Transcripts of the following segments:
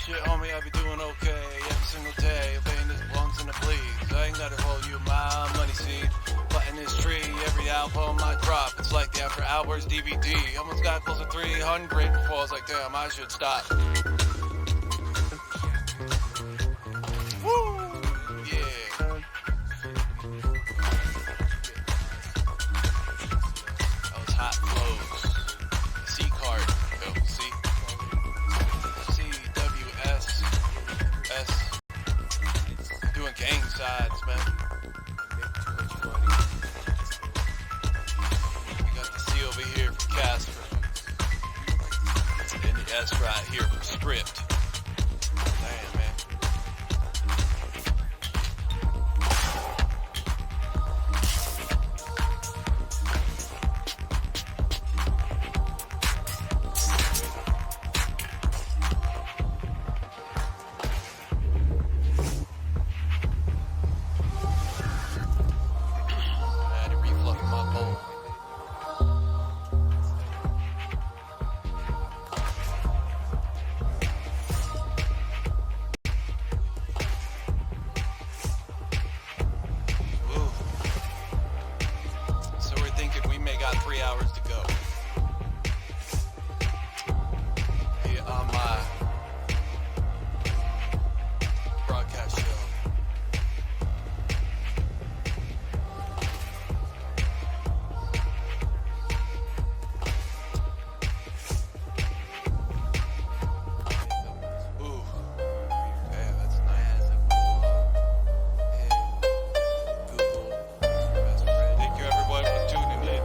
Shit, homie, I be doing okay every single day. Paying this blunts and the bleeds. I ain't gotta hold you my money, see. Planting this tree, every album I drop. It's like the After Hours DVD. Almost got close to 300 before I was like, damn, I should stop. Woo! Yeah. That was hot flows. C card. Yo, C. CWS. Doing gang sides, man. We got the C over here for Casper. And the S right here for Script. Damn, man. Got 3 hours to go. Here on my broadcast show. Ooh. Yeah, that's nice. Google. Thank you everybody for tuning in.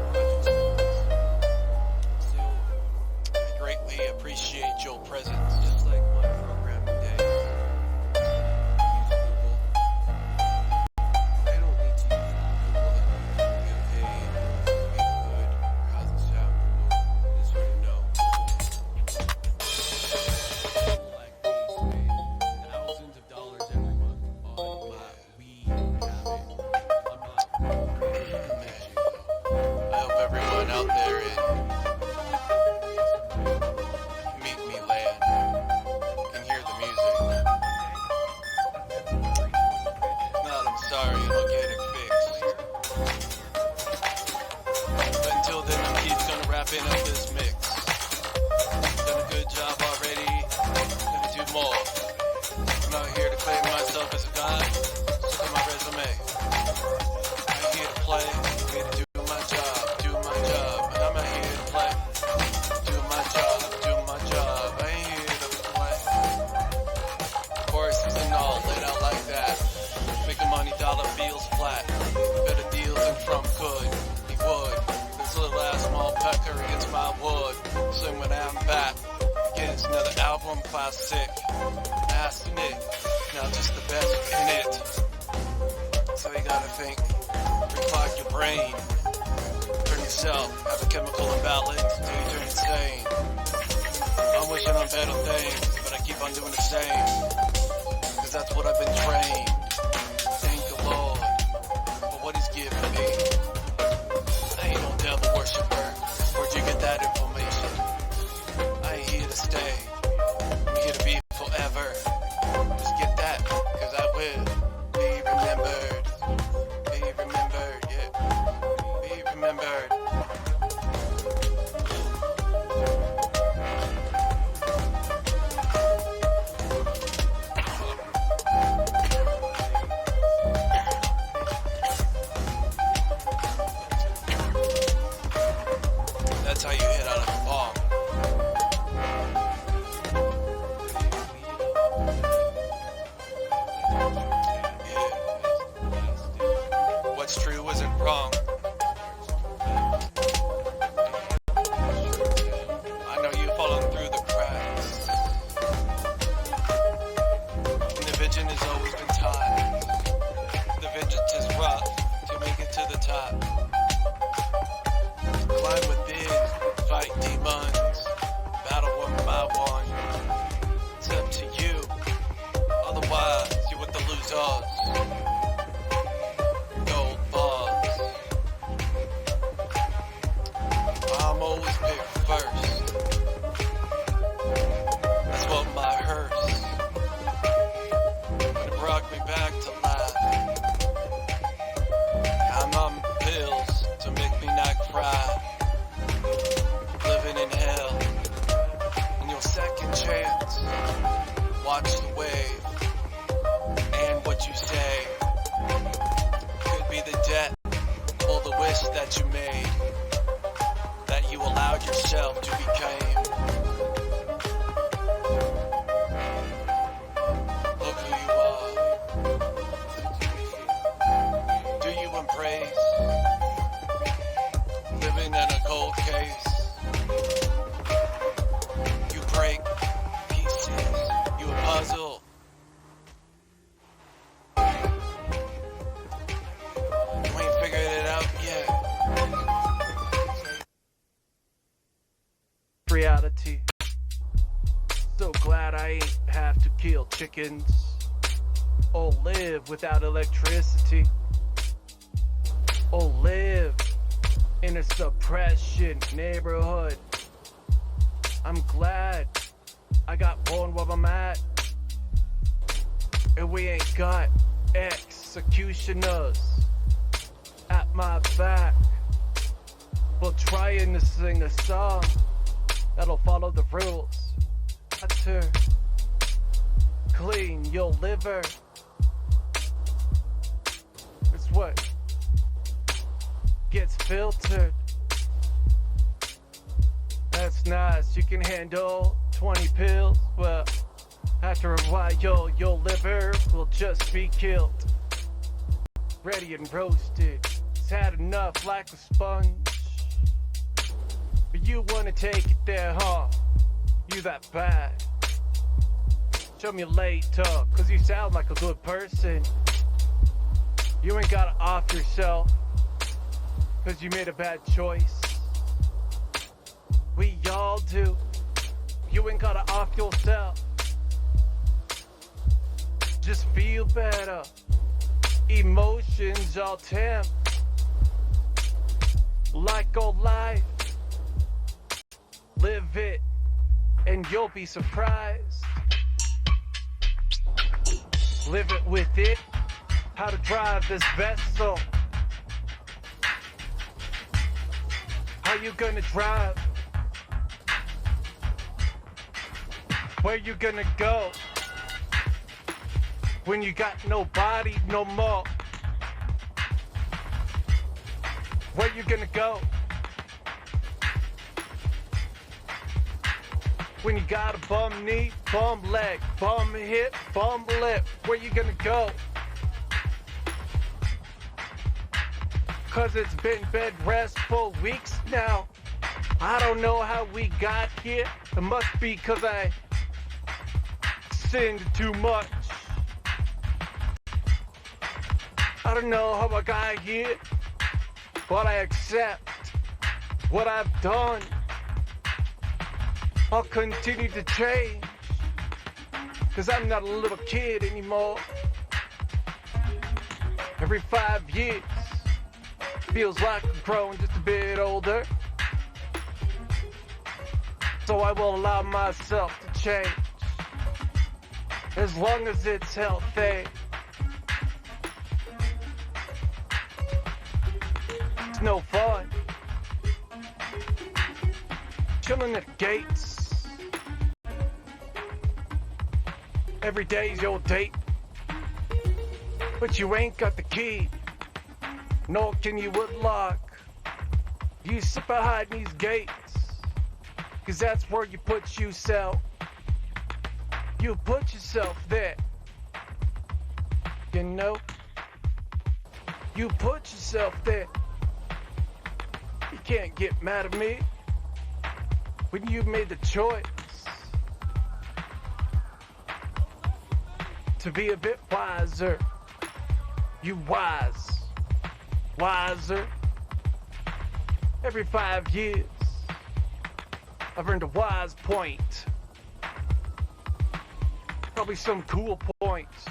Appreciate your presence, just like my programming days. Use Google. I don't need to use Google to get paid, be good, how's the sound Google? Just so you know. Like we spend thousands of dollars every month on my weed habit. I hope everyone out there in sorry, I'll get it fixed. But until then, I'm keep gonna wrapping up this mix. Done a good job already, gonna do more. I'm not here to claim myself as a god, look at my resume. I'm here to play, I'm here to do my job, and I'm not here to play. Do my job, I ain't here to play. Choruses and all, laid out like that. Making money, dollar feels flat. Better deals than from could. He would. This little ass small pecker against my wood. Soon when I'm back, against another album classic. Nasty Nick, now just the best in it. So you gotta think, reclog your brain. Turn yourself, have a chemical imbalance until you turn insane. I'm wishing on better things, but I keep on doing the same. Cause that's what I've been trained. Thank the Lord for what he's given me. I ain't no devil worshiper. Where'd you get that information? I ain't here to stay. I'm here to be forever. Just get that, cause I will be remembered. Be remembered, yeah. Be remembered. That's how you hit out of a bomb. Yeah. What's true isn't wrong. I know you falling through the cracks. And the vision has always been tied. The vengeance is rough to make it to the top. Climb within, fight demons, battle one by one. It's up to you, otherwise you with the losers. Gold bars. I'm always picked first. That's what my hearse watch the wave. And what you say could be the debt or the wish that you made, that you allowed yourself to become. Look who you are. Do you embrace living in a cold case? You break pieces, you a puzzle. You ain't figured it out yet. Reality. So glad I ain't have to kill chickens or live without electricity or live in a suppression neighborhood. I'm glad I got born where I'm at, and we ain't got executioners at my back. Well, trying to sing a song that'll follow the rules. Water, clean your liver. It's what gets filtered. That's nice. You can handle 20 pills. Well, after a while, your liver will just be killed. Ready and roasted. It's had enough like a sponge. But you wanna take it there, huh? You that bad? Show me later, cause you sound like a good person. You ain't gotta off yourself, cause you made a bad choice. We all do. You ain't gotta off yourself. Just feel better. Emotions all temp. Like old life. Live it, and you'll be surprised. Live it with it. How to drive this vessel. How you gonna drive? Where you gonna go? When you got nobody no more. Where you gonna go? When you got a bum knee, bum leg, bum hip, bum lip, where you gonna go? Cause it's been bed rest for weeks now. I don't know how we got here. It must be cause I sinned too much. I don't know how I got here, but I accept what I've done. I'll continue to change, cause I'm not a little kid anymore. Every 5 years, feels like I'm growing just a bit older. So I will allow myself to change, as long as it's healthy. It's no fun chilling at the gates. Every day's your date, but you ain't got the key, nor can you unlock. You sit behind these gates, cause that's where you put yourself. You put yourself there, you know? You put yourself there. You can't get mad at me when you made the choice to be a bit wiser. You wiser. Every 5 years, I've earned a wise point. Probably some cool points.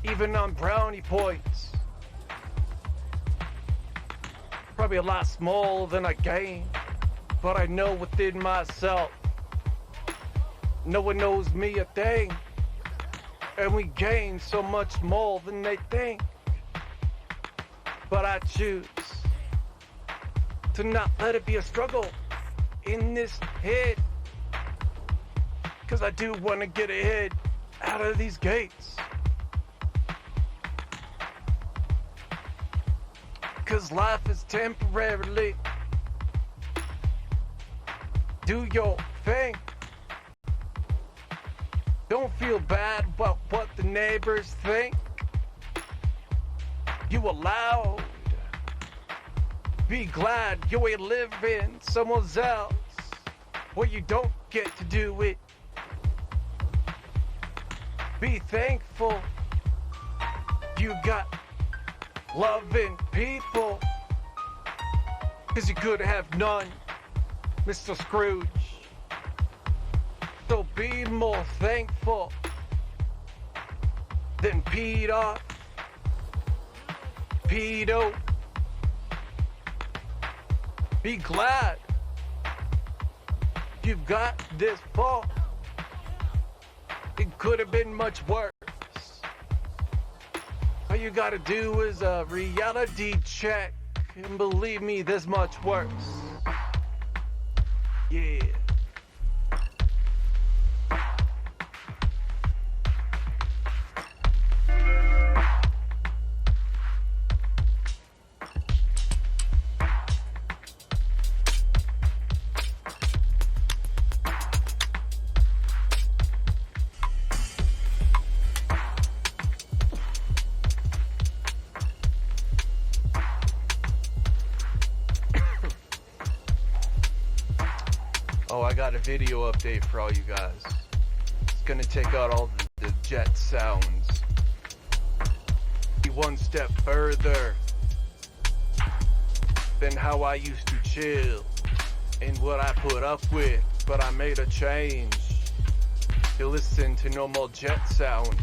Even on brownie points. Probably a lot smaller than I gained, but I know within myself, no one knows me a thing, and we gain so much more than they think. But I choose to not let it be a struggle in this head. 'cause I do want to get ahead out of these gates. 'Cause life is temporarily. Do your thing. Don't feel bad about what the neighbors think. You allowed. Be glad you ain't living somewhere else where you don't get to do it. Be thankful you got loving people, 'cause you could have none, Mr. Scrooge. So be more thankful than peed off, pedo. Be glad you've got this far. It could have been much worse. All you gotta do is a reality check, and believe me, there's much worse. Yeah. Oh, I got a video update for all you guys. It's gonna take out all the jet sounds. Be one step further than how I used to chill and what I put up with, but I made a change to listen to no more jet sounds.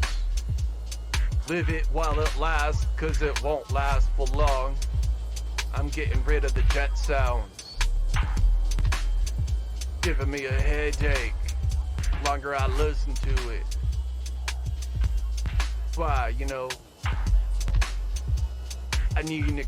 Live it while it lasts, 'cause it won't last for long. I'm getting rid of the jet sounds. Giving me a headache longer I listen to it. Why, you know, I need to.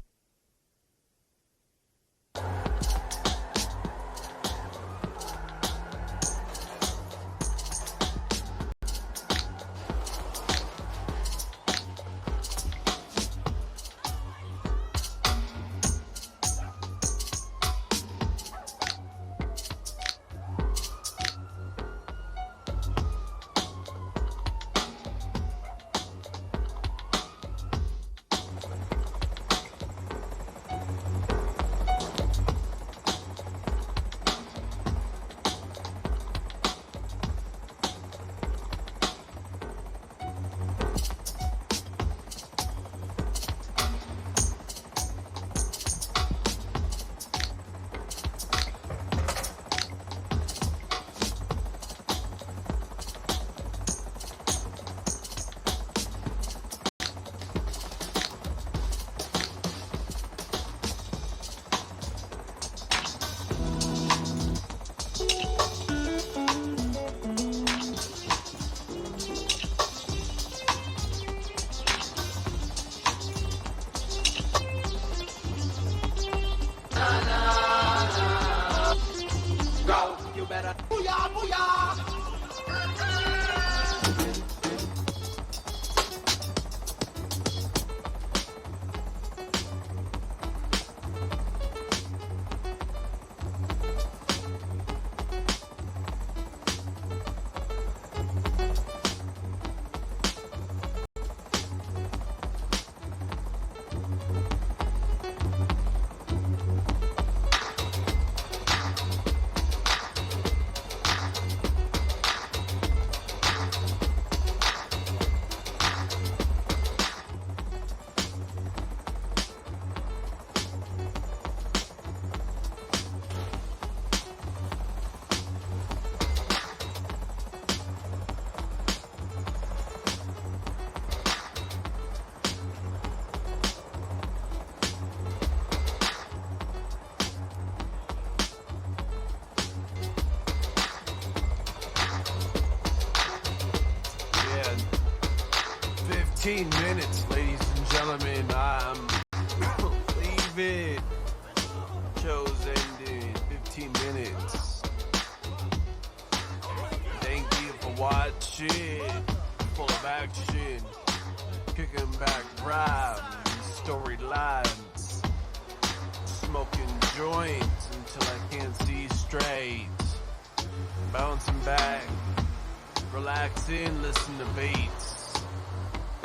Yeah, 15 minutes, ladies and gentlemen. I'm leaving. Show's ended. 15 minutes. Thank you watch it, full of action, kicking back rhymes, storylines, smoking joints until I can't see straight, bouncing back, relaxing, listen to beats.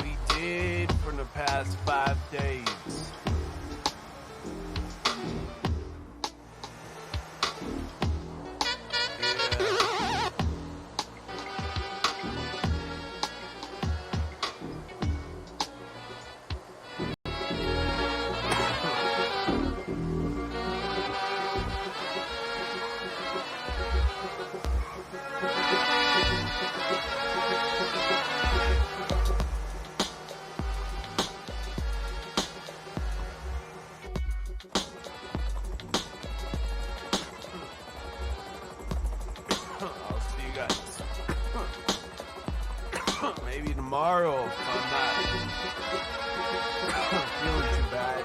We did for the past 5 days. Maybe tomorrow if I'm not feeling too bad.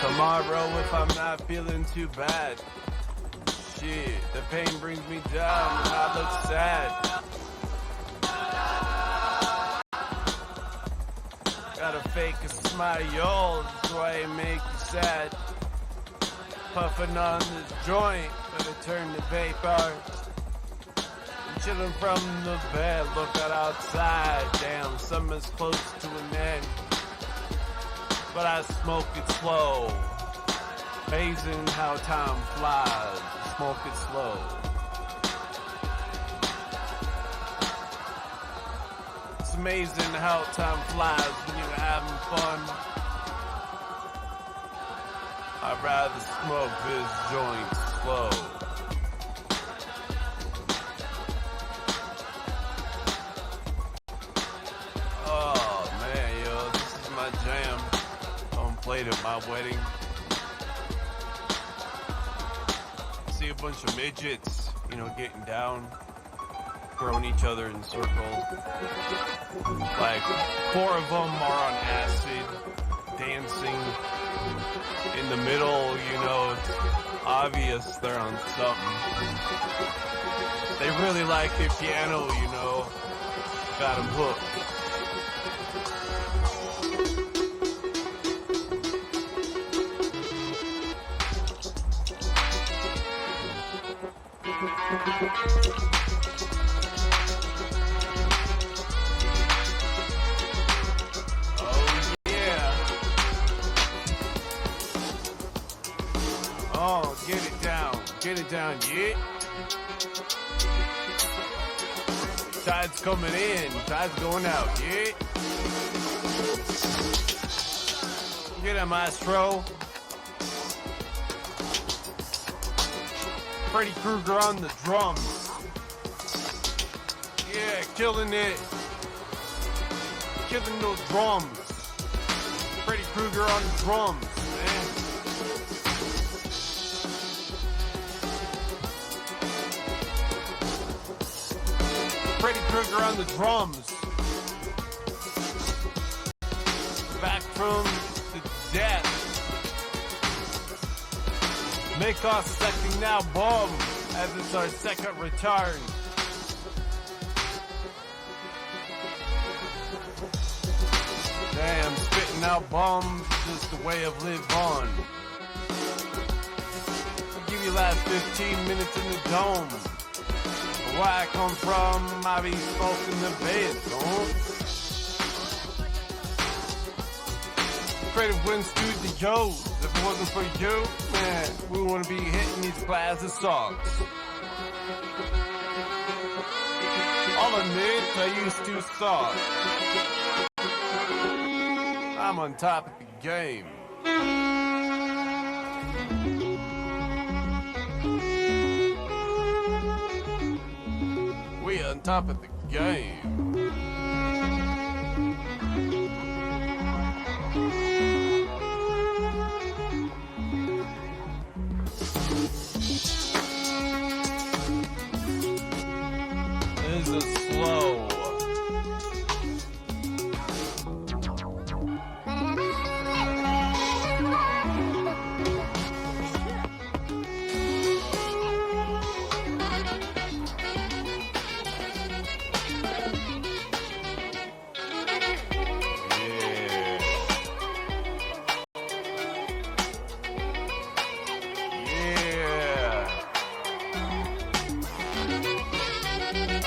Tomorrow if I'm not feeling too bad. Shit, the pain brings me down and I look sad. Gotta fake a smile, so I make you sad. Puffing on this joint, gotta turn the vapor. Chilling from the bed, look out outside. Damn, summer's close to an end. But I smoke it slow. Amazing how time flies. Smoke it slow. It's amazing how time flies when you're having fun. I'd rather smoke this joint slow. Played at my wedding. See a bunch of midgets, you know, getting down, throwing each other in circles. Like 4 of them are on acid, dancing. In the middle, you know, it's obvious they're on something. They really like the piano, you know, got them hooked. Oh yeah. Oh, get it down, yeah. Tide's coming in, tide's going out, yeah. Get it, maestro. Freddy Krueger on the drums. Yeah, killing it. Killing those drums. Freddy Krueger on the drums, man. Freddy Krueger on the drums. Back from the death. Make our second album as it's our second return. Damn, spitting out bombs, just the way of live on. I'll give you last 15 minutes in the dome. Where I come from, I be smoking the bed, don't. Creative wins through the Joes. If it wasn't for you, man, we wouldn't be hitting these classic songs. I'll admit I used to suck. I'm on top of the game. We on top of the game. This is slow.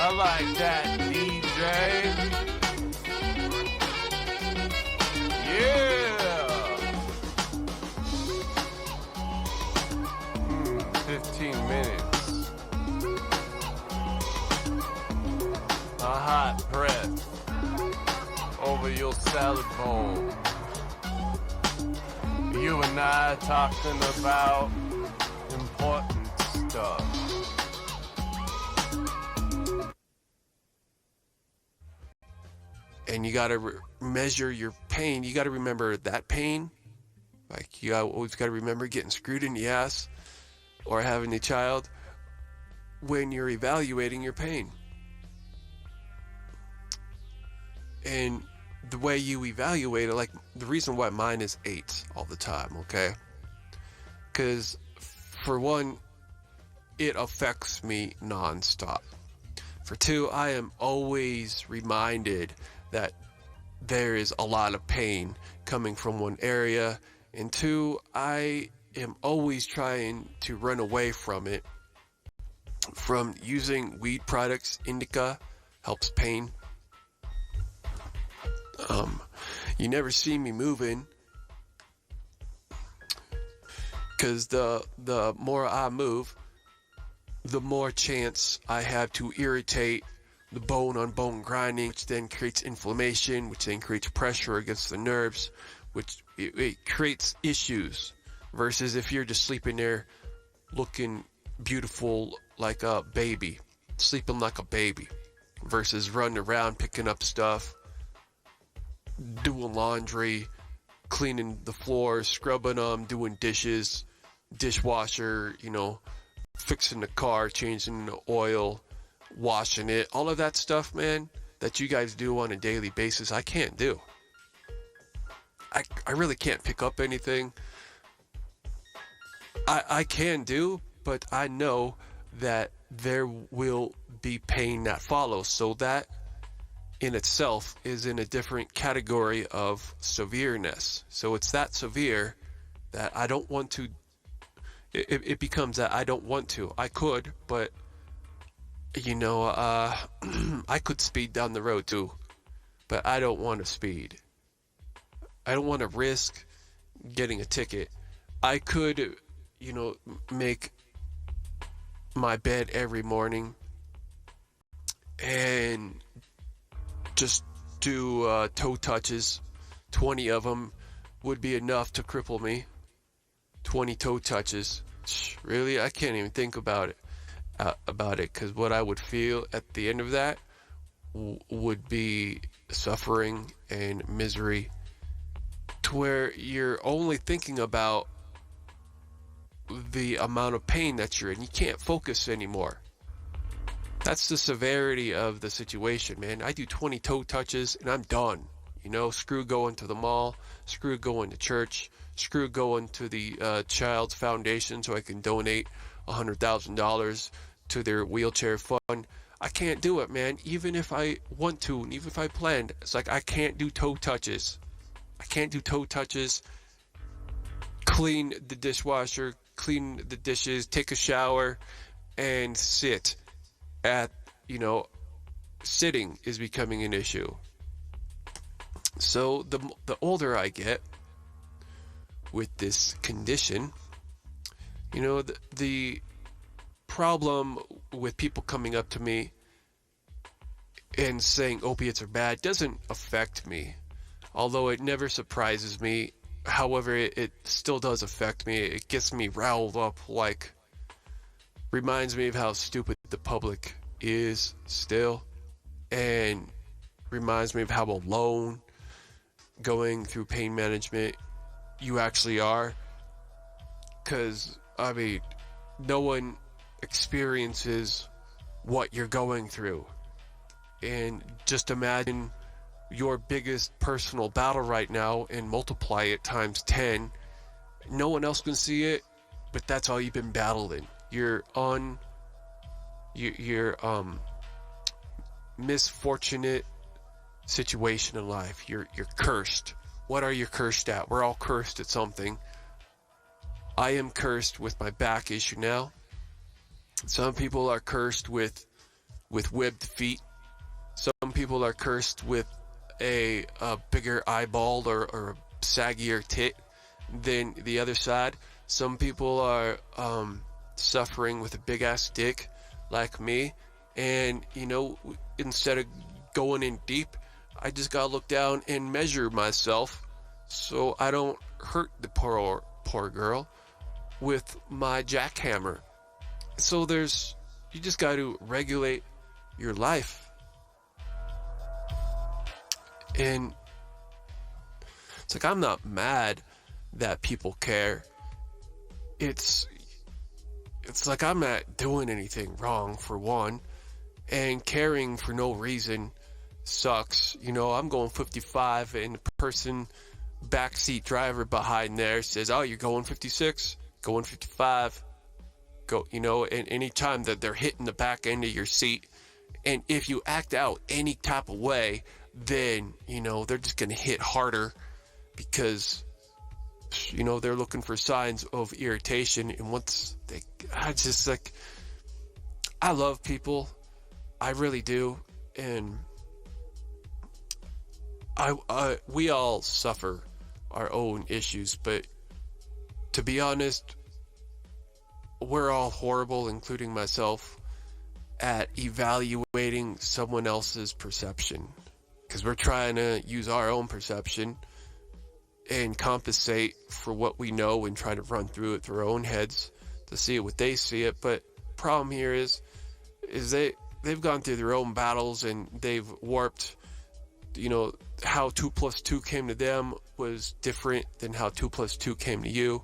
I like that, DJ. Yeah. 15 minutes. A hot breath over your salad bowl. You and I talking about important stuff. And you gotta measure your pain. You gotta remember that pain. Like, you always gotta remember getting screwed in the ass or having a child when you're evaluating your pain. And the way you evaluate it, like, the reason why mine is 8 all the time, okay? Because, for one, it affects me nonstop. For two, I am always reminded that there is a lot of pain coming from one area. And two, I am always trying to run away from it. From using weed products, indica helps pain. You never see me moving, because the more I move, the more chance I have to irritate the bone-on-bone grinding, which then creates inflammation, which then creates pressure against the nerves, which it creates issues. Versus if you're just sleeping there looking beautiful like a baby, sleeping like a baby, versus running around picking up stuff, doing laundry, cleaning the floors, scrubbing them, doing dishes, dishwasher, fixing the car, changing the oil, washing it, all of that stuff, man, that you guys do on a daily basis, I can't do. I really can't pick up anything. I can do, but I know that there will be pain that follows, so that in itself is in a different category of severeness. So it's that severe that I don't want to, it becomes that I don't want to. I could, but I could speed down the road too, but I don't want to speed. I don't want to risk getting a ticket. I could, make my bed every morning and just do toe touches. 20 of them would be enough to cripple me. 20 toe touches. Really? I can't even think about it. Because what I would feel at the end of that would be suffering and misery, to where you're only thinking about the amount of pain that you're in. You can't focus anymore. That's the severity of the situation, man. I do 20 toe touches and I'm done. Screw going to the mall, screw going to church, screw going to the child's foundation so I can donate $100,000 to their wheelchair fund. I can't do it, man. Even if I want to, and even if I planned, it's like I can't do toe touches. I can't do toe touches, clean the dishwasher, clean the dishes, take a shower, and sit at, sitting is becoming an issue. So the older I get with this condition, the problem with people coming up to me and saying opiates are bad doesn't affect me, although it never surprises me. However, it still does affect me. It gets me riled up, reminds me of how stupid the public is still, and reminds me of how alone going through pain management you actually are. Because, no one experiences what you're going through. And just imagine your biggest personal battle right now and multiply it times 10. No one else can see it, but that's all you've been battling. Your misfortunate situation in life. You're cursed. What are you cursed at? We're all cursed at something. I am cursed with my back issue now. Some people are cursed with with webbed feet. Some people are cursed with a bigger eyeball or a saggier tit than the other side. Some people are suffering with a big ass dick like me, and instead of going in deep, I just gotta look down and measure myself so I don't hurt the poor girl with my jackhammer. So you just got to regulate your life. And it's like, I'm not mad that people care. It's like I'm not doing anything wrong, for one, and caring for no reason sucks. I'm going 55 and the person backseat driver behind there says, oh, you're going 56, going 55, go, and any time that they're hitting the back end of your seat, and if you act out any type of way, then they're just gonna hit harder, because they're looking for signs of irritation. And I love people, I really do, and we all suffer our own issues, but to be honest, we're all horrible, including myself, at evaluating someone else's perception, because we're trying to use our own perception and compensate for what we know and try to run through it through our own heads to see it what they see it. But problem here is they've gone through their own battles, and they've warped, how 2 + 2 came to them was different than how 2 + 2 came to you.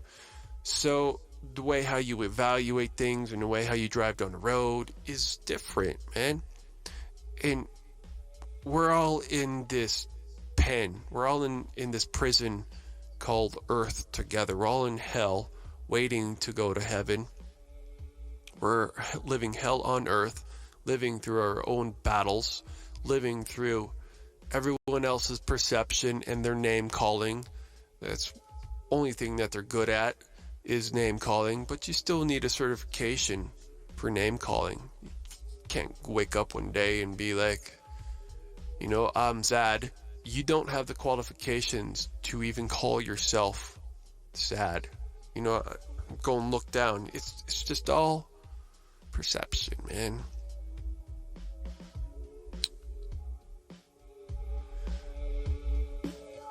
So the way how you evaluate things and the way how you drive down the road is different, man. And we're all in this pen. We're all in this prison called Earth together. We're all in hell waiting to go to heaven. We're living hell on Earth, living through our own battles, living through everyone else's perception and their name calling. That's only thing that they're good at is name calling, but you still need a certification for name calling. You can't wake up one day and be like, I'm sad. You don't have the qualifications to even call yourself sad. Go and look down. It's just all perception, man.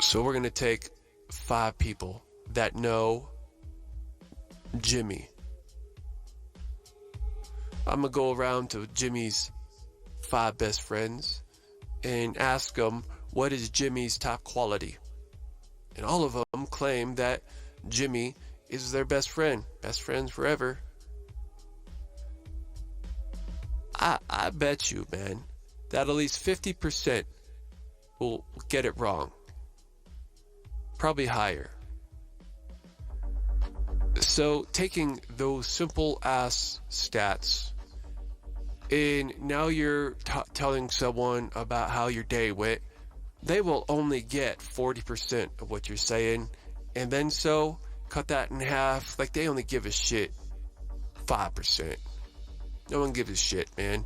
So we're going to take 5 people that know Jimmy. I'm going to go around to Jimmy's 5 best friends and ask them, what is Jimmy's top quality? And all of them claim that Jimmy is their best friend. Best friends forever. I bet you, man, that at least 50% will get it wrong. Probably higher. So taking those simple ass stats, and now you're telling someone about how your day went, they will only get 40% of what you're saying, and then so cut that in half. Like, they only give a shit 5%. No one gives a shit, man.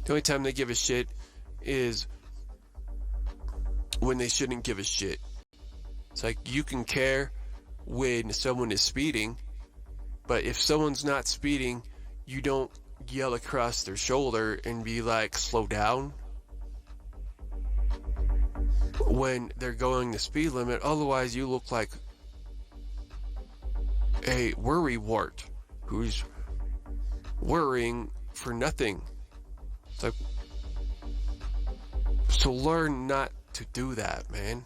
The only time they give a shit is when they shouldn't give a shit. It's like, you can care when someone is speeding, but if someone's not speeding, you don't yell across their shoulder and be like, slow down, when they're going the speed limit. Otherwise, you look like a worrywart who's worrying for nothing. It's like, so learn not to do that, man.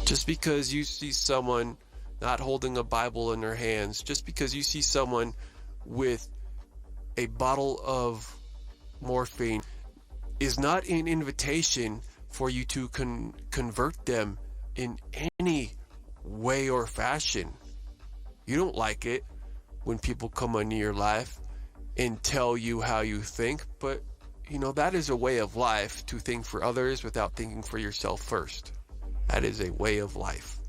Just because you see someone not holding a Bible in their hands, just because you see someone with a bottle of morphine, is not an invitation for you to convert them in any way or fashion. You don't like it when people come into your life and tell you how you think, but that is a way of life, to think for others without thinking for yourself first. That is a way of life.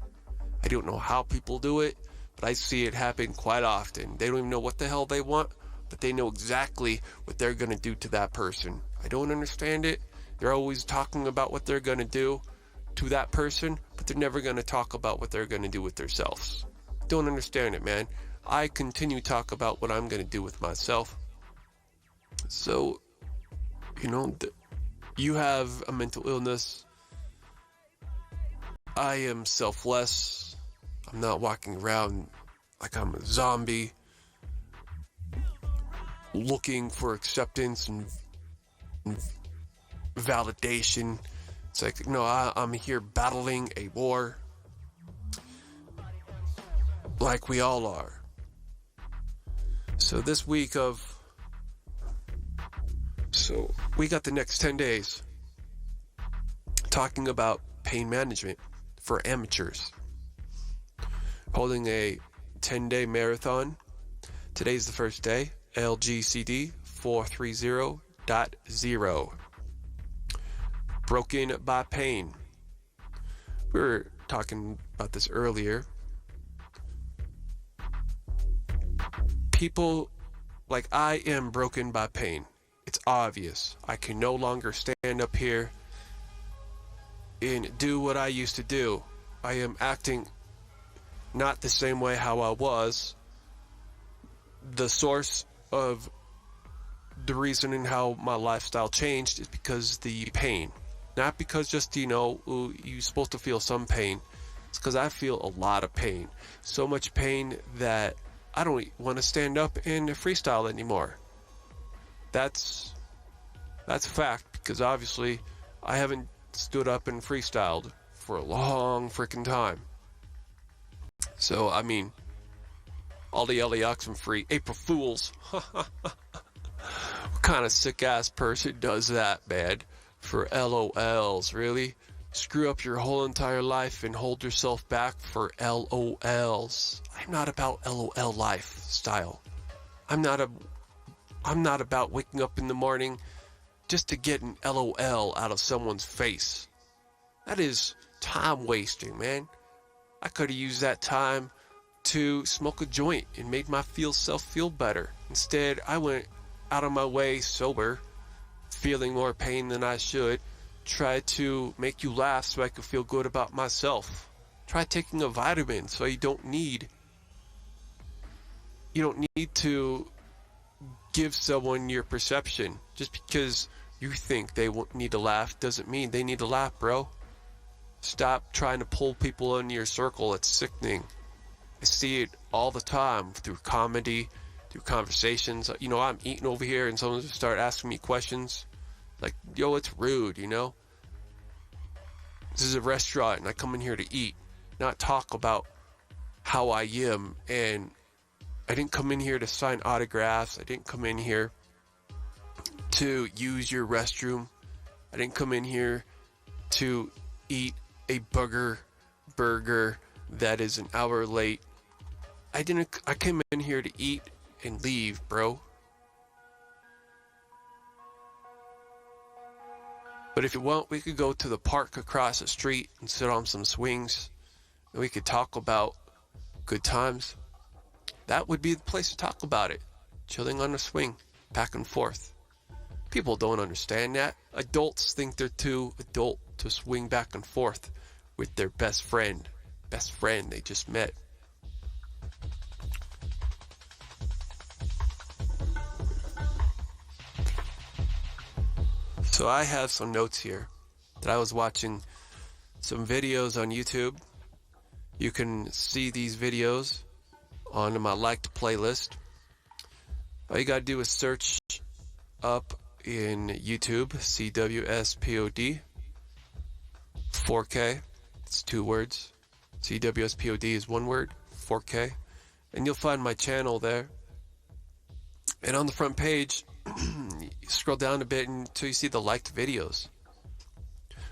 I don't know how people do it, but I see it happen quite often. They don't even know what the hell they want, but they know exactly what they're going to do to that person. I don't understand it. They're always talking about what they're going to do to that person, but they're never going to talk about what they're going to do with themselves. Don't understand it, man. I continue to talk about what I'm going to do with myself. So, you have a mental illness. I am selfless. I'm not walking around like I'm a zombie, looking for acceptance and validation. It's like, no, I'm here battling a war like we all are. So we got the next 10 days talking about pain management for amateurs. Holding a 10-day marathon. Today's the first day, LGCD 430.0. Broken by pain. We were talking about this earlier. People, like, I am broken by pain. It's obvious. I can no longer stand up here and do what I used to do. I am acting not the same way how I was. The source of the reason in how my lifestyle changed is because the pain. Not because just, you're supposed to feel some pain. It's because I feel a lot of pain. So much pain that I don't want to stand up and freestyle anymore. That's a fact, because obviously I haven't stood up and freestyled for a long freaking time. So, all the LA Oxenfree April Fools. What kind of sick ass person does that, man? For LOLs, really? Screw up your whole entire life and hold yourself back for LOLs. I'm not about LOL lifestyle. I'm not about waking up in the morning just to get an LOL out of someone's face. That is time wasting, man. I could have used that time to smoke a joint and made myself feel better. Instead, I went out of my way sober, feeling more pain than I should, try to make you laugh so I could feel good about myself. Try taking a vitamin so you don't need to give someone your perception. Just because you think they need to laugh doesn't mean they need to laugh, bro. Stop trying to pull people into your circle. It's sickening. I see it all the time through comedy, through conversations. I'm eating over here and someone just start asking me questions. Like, yo, it's rude, This is a restaurant and I come in here to eat, not talk about how I am. And I didn't come in here to sign autographs. I didn't come in here to use your restroom. I didn't come in here to eat a burger that is an hour late. I came in here to eat and leave, bro. But if you want, we could go to the park across the street and sit on some swings, and we could talk about good times. That would be the place to talk about it. Chilling on a swing, back and forth. People don't understand that. Adults think they're too adult to swing back and forth with their best friend they just met. So I have some notes here that I was watching some videos on YouTube. You can see these videos on my liked playlist. All you gotta do is search up in YouTube, CWSPOD 4K. It's 2 words. CWSPOD is 1 word, 4K. And you'll find my channel there. And on the front page, you scroll down a bit until you see the liked videos.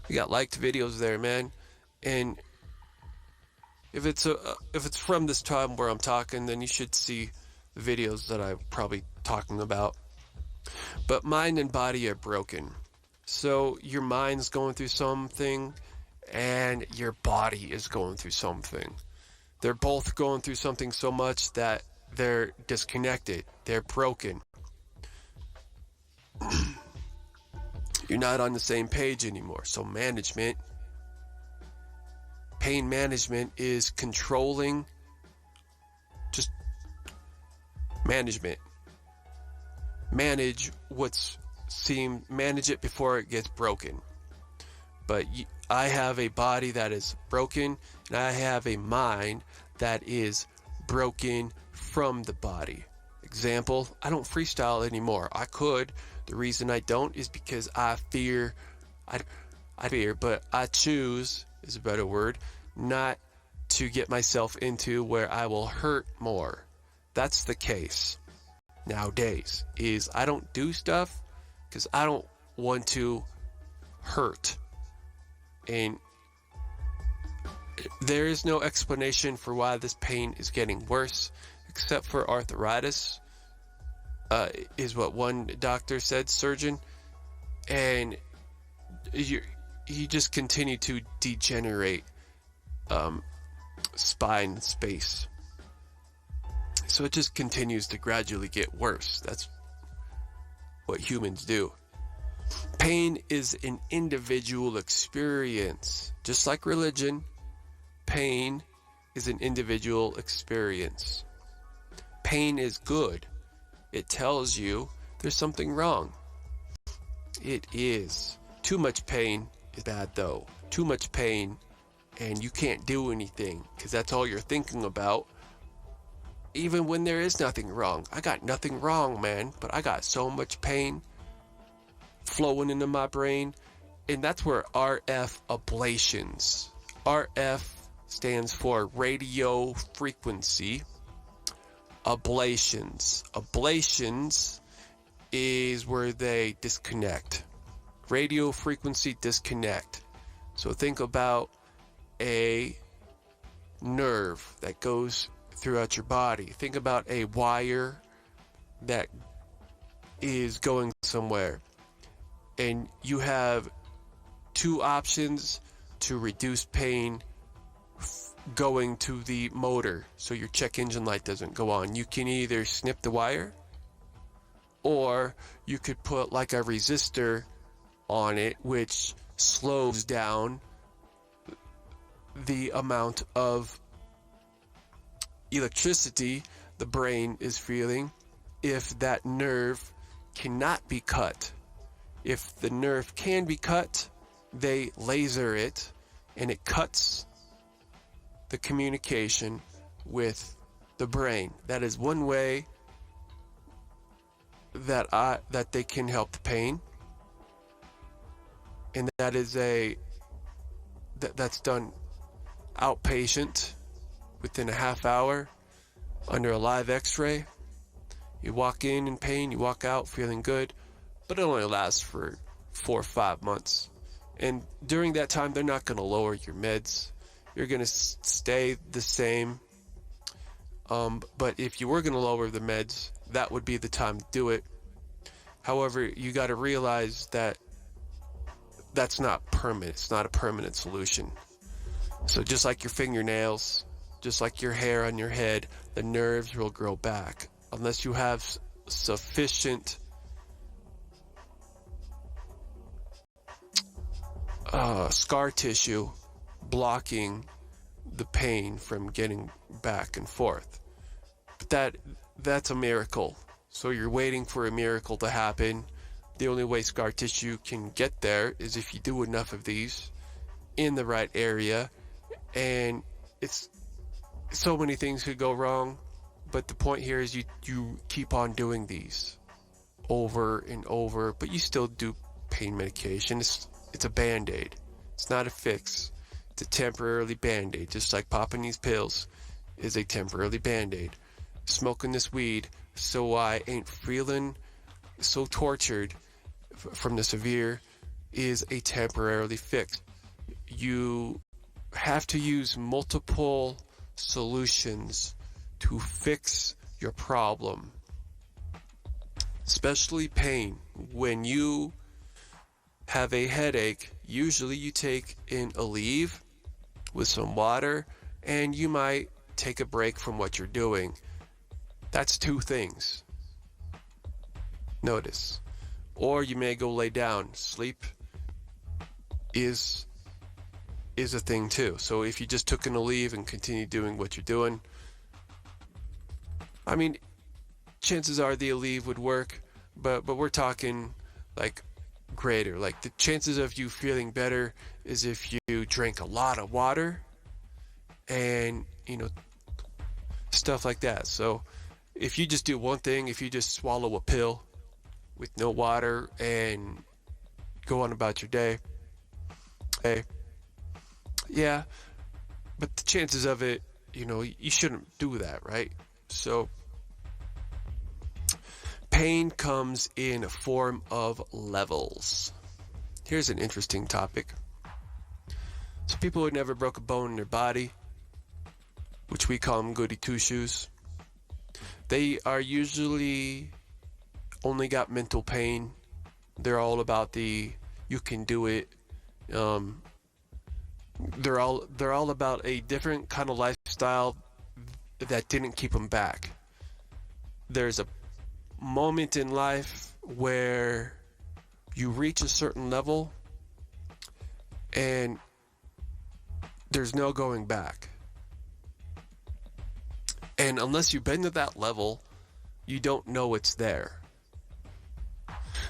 We got liked videos there, man. And if it's from this time where I'm talking, then you should see the videos that I'm probably talking about. But mind and body are broken. So your mind's going through something and your body is going through something. They're both going through something so much that they're disconnected, they're broken. You're not on the same page anymore. So pain management is controlling, just management. Manage manage it before it gets broken. But I have a body that is broken, and I have a mind that is broken from the body. Example, I don't freestyle anymore. I could. The reason I don't is because I fear, but I choose, is a better word, not to get myself into where I will hurt more. That's the case nowadays, is I don't do stuff because I don't want to hurt. And there is no explanation for why this pain is getting worse, except for arthritis, is what one doctor said, surgeon. And you just continue to degenerate spine space. So it just continues to gradually get worse. That's what humans do. Pain is an individual experience. Just like religion, pain is an individual experience. Pain is good. It tells you there's something wrong. It is. Too much pain is bad though. Too much pain and you can't do anything because that's all you're thinking about. Even when there is nothing wrong. I got nothing wrong, man, but I got so much pain flowing into my brain. And that's where RF ablations. RF stands for radio frequency ablations. Ablations is where they disconnect. Radio frequency disconnect. So think about a nerve that goes throughout your body. Think about a wire that is going somewhere. And you have two options to reduce pain going to the motor so your check engine light doesn't go on. You can either snip the wire, or you could put like a resistor on it, which slows down the amount of electricity the brain is feeling if that nerve cannot be cut. If the nerve can be cut, they laser it and it cuts the communication with the brain. That is one way that they can help the pain. And that is that's done outpatient within a half hour under a live x-ray. You walk in pain, you walk out feeling good, but it only lasts for 4 or 5 months. And during that time, they're not going to lower your meds. You're going to stay the same. But if you were going to lower the meds, that would be the time to do it. However, you got to realize that that's not permanent. It's not a permanent solution. So just like your fingernails, just like your hair on your head, the nerves will grow back. Unless you have sufficient scar tissue blocking the pain from getting back and forth. But that's a miracle. So you're waiting for a miracle to happen. The only way scar tissue can get there is if you do enough of these in the right area. And it's so many things could go wrong, but the point here is you keep on doing these over and over, but you still do pain medication. It's a band-aid. It's not a fix. It's a temporarily band-aid, just like popping these pills is a temporarily band-aid. Smoking this weed so I ain't feeling so tortured from the severe is a temporarily fix. You have to use multiple solutions to fix your problem, especially pain. When you have a headache, usually you take in Aleve with some water, and you might take a break from what you're doing. That's two things. Notice. Or you may go lay down. Sleep is a thing too. So if you just took in a leave and continue doing what you're doing, I mean, chances are the leave would work, but we're talking like greater. Like the chances of you feeling better is if you drink a lot of water and, stuff like that. So if you just do one thing, if you just swallow a pill with no water and go on about your day, hey, yeah, but the chances of it, you shouldn't do that, right? So pain comes in a form of levels. Here's an interesting topic. So people who never broke a bone in their body, which we call them goody two-shoes, they are usually only got mental pain. They're all about the you can do it. They're all about a different kind of lifestyle that didn't keep them back. There's a moment in life where you reach a certain level and there's no going back. And unless you've been to that level, you don't know it's there.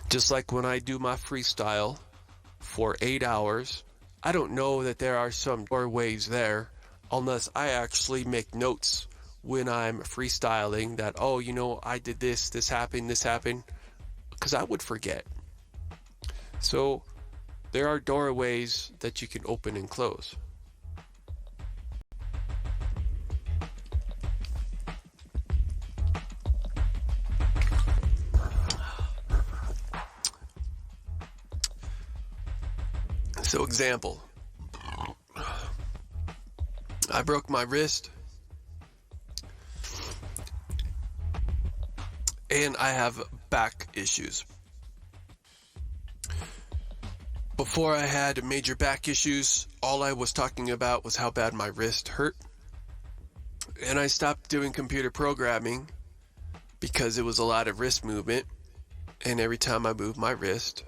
Just like when I do my freestyle for 8 hours, I don't know that there are some doorways there unless I actually make notes when I'm freestyling that, I did this happened, because I would forget. So there are doorways that you can open and close. So example, I broke my wrist and I have back issues. Before I had major back issues, all I was talking about was how bad my wrist hurt. And I stopped doing computer programming because it was a lot of wrist movement. And every time I moved my wrist,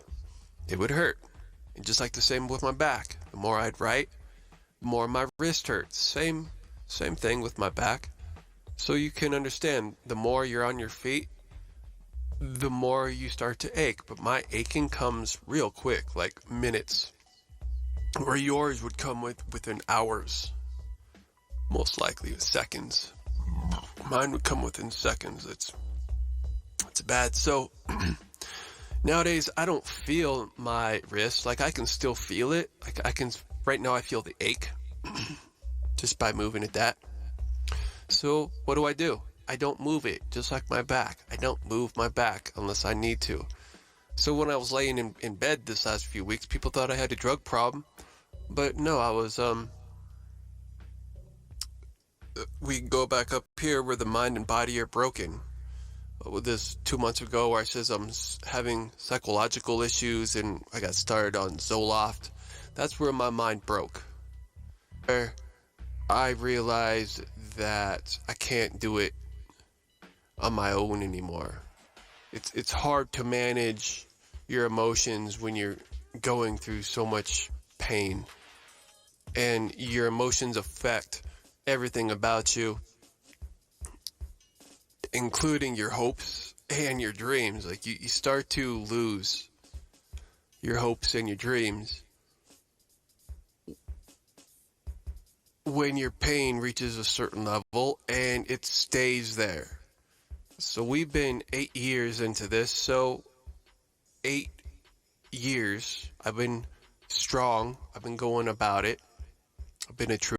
it would hurt. And just like the same with my back, the more I'd write, the more my wrist hurts. Same thing with my back. So you can understand, the more you're on your feet, the more you start to ache. But my aching comes real quick, like minutes. Where yours would come within hours. Most likely seconds. Mine would come within seconds. It's bad. So nowadays, I don't feel my wrist. Like, I can still feel it. Right now I feel the ache just by moving it that. So what do? I don't move it, just like my back. I don't move my back unless I need to. So when I was laying in bed this last few weeks, people thought I had a drug problem. But no, I was, we go back up here where the mind and body are broken. With this 2 months ago where I says I'm having psychological issues and I got started on Zoloft. That's where my mind broke. Where I realized that I can't do it on my own anymore. It's hard to manage your emotions when you're going through so much pain. And your emotions affect everything about you, including your hopes and your dreams. Like you start to lose your hopes and your dreams when your pain reaches a certain level and it stays there. So we've been 8 years into this. So 8 years I've been strong. I've been going about it. I've been a true